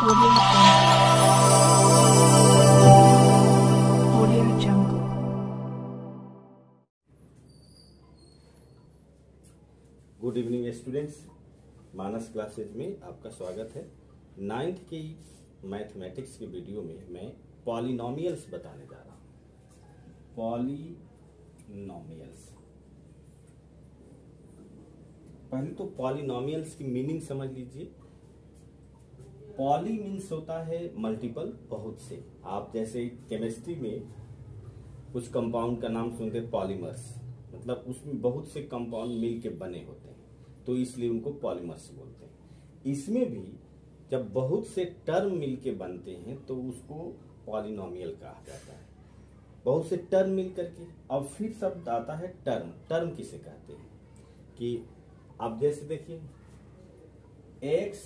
Audio Jungle. Good evening students, Manas classes में आपका स्वागत है। 9th की मैथमेटिक्स की वीडियो में मैं पॉलिनोमियल्स बताने जा रहा हूँ। पॉलिनोमियल्स, पहले तो पॉलिनोमियल्स की मीनिंग समझ लीजिए। पॉली मीन्स होता है मल्टीपल, बहुत से। आप जैसे केमिस्ट्री में कुछ कंपाउंड का नाम सुनते हैं पॉलीमर्स, मतलब उसमें बहुत से कंपाउंड मिल के बने होते हैं, तो इसलिए उनको पॉलीमर्स बोलते हैं। इसमें भी जब बहुत से टर्म मिल के बनते हैं तो उसको पॉलिनोमियल कहा जाता है। बहुत से टर्म मिल करके, अब फिर शब्द आता है टर्म। टर्म किसे कहते हैं कि आप जैसे देखिए x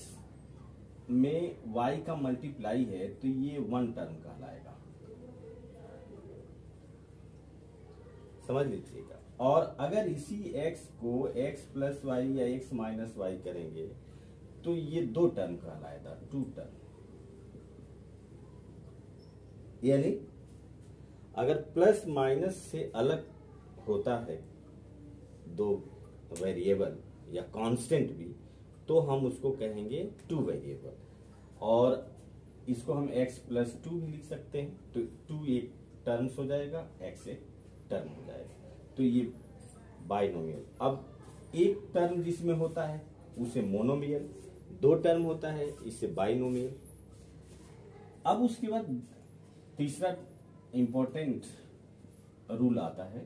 में y का मल्टीप्लाई है तो ये वन टर्म कहलाएगा, समझ लीजिएगा। और अगर इसी x को x प्लस वाई या x माइनस वाई करेंगे तो ये दो टर्म कहलाएगा, टू टर्म। यानी अगर प्लस माइनस से अलग होता है दो वेरिएबल या कांस्टेंट भी, तो हम उसको कहेंगे टू वेरिएबल। और इसको हम x प्लस टू भी लिख सकते हैं, तो टू एक टर्म्स हो जाएगा, x एक टर्म हो जाएगा, तो ये बाइनोमियल। अब एक टर्म जिसमें होता है उसे मोनोमियल, दो टर्म होता है इससे बाइनोमियल। अब उसके बाद तीसरा इंपॉर्टेंट रूल आता है,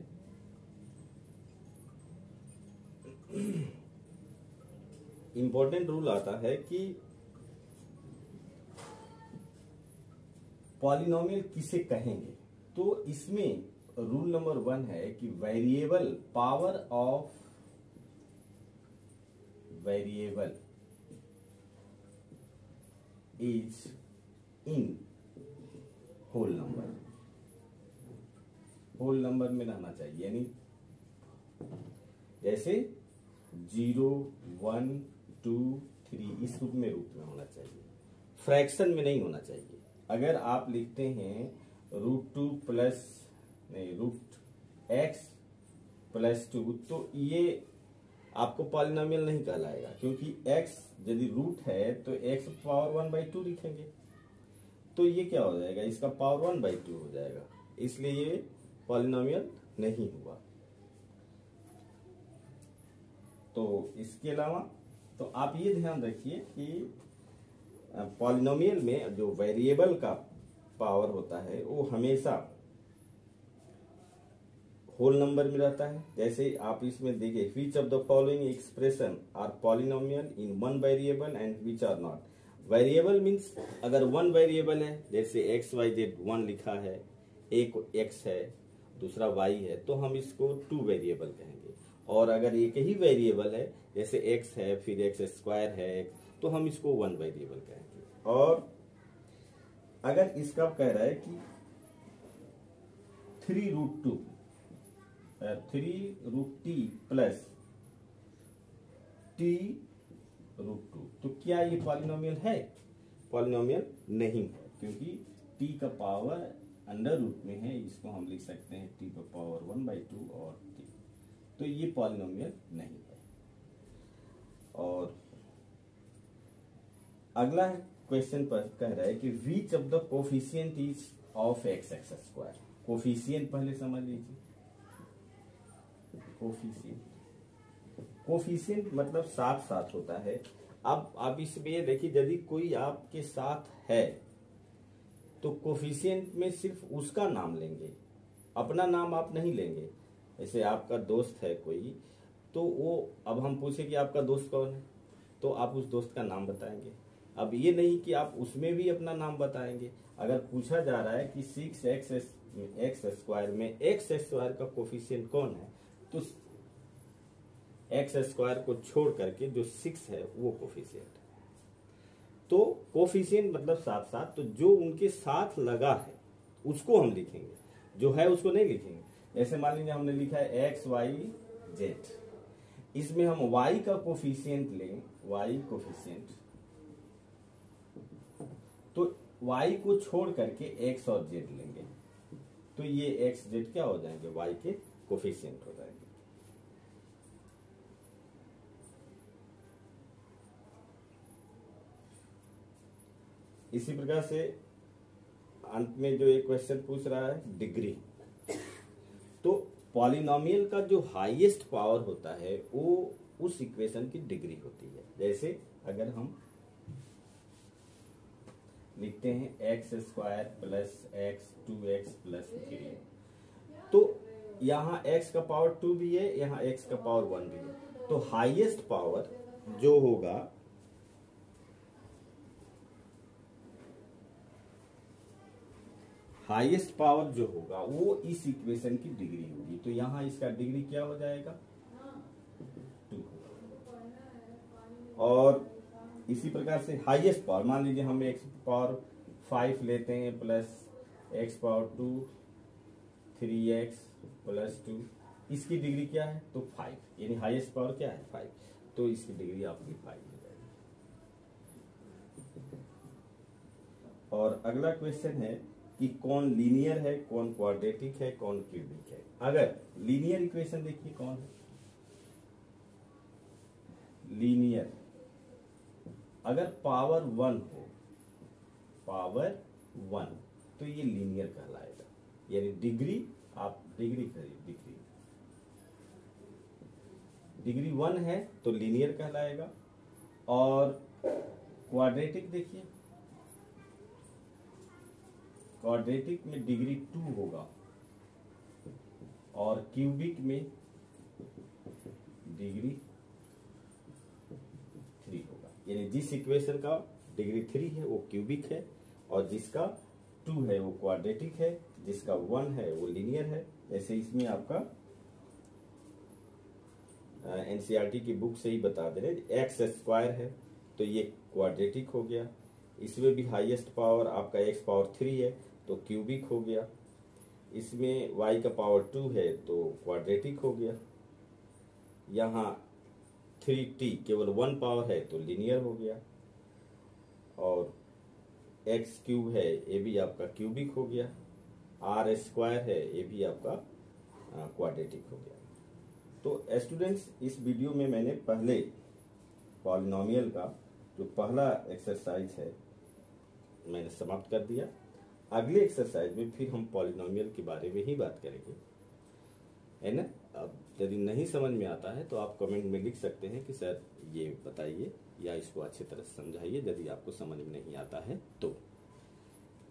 इंपॉर्टेंट रूल आता है कि पॉलिनोमियल किसे कहेंगे। तो इसमें रूल नंबर 1 है कि variable power of variable is in whole number. Whole number में रहना चाहिए, यानी जैसे 0, 1, 2, 3 इस रूप में होना चाहिए, फ्रैक्शन में नहीं होना चाहिए। अगर आप लिखते हैं √2 प्लस √x प्लस 2 तो ये आपको पॉलिनोमियल नहीं कहलाएगा, क्योंकि x यदि रूट है तो x पावर 1/2 लिखेंगे, तो ये क्या हो जाएगा, इसका पावर 1/2 हो जाएगा, इसलिए ये पॉलिनोमियल नहीं हुआ। तो इसके अलावा तो आप ये ध्यान रखिए कि पॉलिनोमियल में जो वेरिएबल का पावर होता है वो हमेशा होल नंबर में रहता है। जैसे आप इसमें देखिए, which of the following expression are polynomial in one variable and which are not. Variable means अगर वन वेरिएबल है, जैसे x y z 1 लिखा है, एक x है दूसरा y है, तो हम इसको टू वेरिएबल कहेंगे। और अगर एक ही वेरिएबल है, जैसे x है फिर x² है, तो हम इसको वन वेरिएबल कहेंगे। और अगर इसका कह रहा है कि 3√2 3√t प्लस t√2, तो क्या ये पॉलिनोमियल है? पॉलिनोमियल नहीं है, क्योंकि t का पावर अंडर रूट में है, इसको हम लिख सकते हैं t का पावर 1/2 और t, तो ये पॉलिनोमियल नहीं है। और अगला क्वेश्चन पर कह रहा है कि विच of the coefficient is of x²। Coefficient पहले समझ लीजिए। कोफिशिएंट मतलब साथ साथ होता है। अब आप इसमें देखिए, यदि कोई आपके साथ है तो कोफिशिएंट में सिर्फ उसका नाम लेंगे, अपना नाम आप नहीं लेंगे। जैसे आपका दोस्त है कोई, तो वो अब हम पूछे कि आपका दोस्त कौन है, तो आप उस दोस्त का नाम बताएंगे। अब ये नहीं कि आप उसमें भी अपना नाम बताएंगे। अगर पूछा जा रहा है कि 6x² में x² का कोफिशिएंट कौन है, तो x² को छोड़ करके जो 6 है वो कोफिशिएंट है। तो कोफिशिएंट मतलब साथ साथ, तो जो उनके साथ लगा है उसको हम लिखेंगे, जो है उसको नहीं लिखेंगे। जैसे मान लीजिए हमने लिखा है x y z, इसमें हम y का कोफिशिएंट लें, y कोफिशिएंट y को छोड़ करके x और z लेंगे तो ये x z क्या हो जाएंगे, y के कोफिशिएंट हो जाएंगे। इसी प्रकार से अंत में जो एक क्वेश्चन पूछ रहा है डिग्री, तो पॉलिनोमियल का जो हाईएस्ट पावर होता है वो उस इक्वेशन की डिग्री होती है। जैसे अगर हम लिखते हैं x square plus x 2x plus 3, तो यहाँ x का पावर 2 भी है, यहाँ x का पावर 1 भी है, तो हाईएस्ट पावर जो होगा वो इस इक्वेशन की डिग्री होगी। तो यहाँ इसका डिग्री क्या हो जाएगा, 2। और इसी प्रकार से हाईएस्ट पावर, मान लीजिए हम x पावर 5 लेते हैं plus x power 2 3x plus 2, इसकी डिग्री क्या है, तो 5, यानी हाईएस्ट पावर क्या है 5, तो इसकी डिग्री आपकी 5 हो जाएगी। और अगला क्वेश्चन है कि कौन लीनियर है, कौन क्वाड्रेटिक है, कौन क्यूबिक है। अगर लीनियर इक्वेशन देखिए कौन है, लीनियर अगर पावर 1 हो, पावर 1, तो ये लीनियर कहलाएगा। यानी डिग्री, आप डिग्री करिए, डिग्री 1 है तो लीनियर कहलाएगा। और क्वाड्रेटिक देखिए, क्वाड्रेटिक में डिग्री 2 होगा और क्यूबिक में डिग्री 3 होगा। यानी जिस इक्वेशन का डिग्री 3 है वो क्यूबिक है, और जिसका 2 है वो क्वाड्रेटिक है, जिसका 1 है वो लीनियर है। जैसे इसमें आपका एनसीईआरटी की बुक से ही बता दे रहे, एक्स स्क्वायर है तो ये क्वाड्रेटिक हो गया। इसमें भी हाईएस्ट पावर आपका x पावर 3 है तो क्यूबिक हो गया। इसमें y का पावर 2 है तो क्वाड्रेटिक हो गया। यहाँ 3t केवल 1 पावर है तो लीनियर हो गया। और x क्यूब है ये भी आपका क्यूबिक हो गया। r स्क्वायर है ये भी आपका क्वाड्रेटिक हो गया। तो स्टूडेंट्स, इस वीडियो में मैंने पहले पॉलिनोमियल का जो पहला एक्सरसाइज है मैंने समाप्त कर दिया। अगले एक्सरसाइज में फिर हम पॉलिनोमियल के बारे में ही बात करेंगे, है ना। अब यदि नहीं समझ में आता है तो आप कमेंट में लिख सकते हैं कि सर ये बताइए या इसको अच्छी तरह समझाइए, यदि आपको समझ में नहीं आता है तो।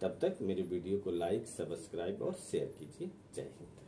तब तक मेरे वीडियो को लाइक, सब्सक्राइब और शेयर कीजिए। जय हिंद।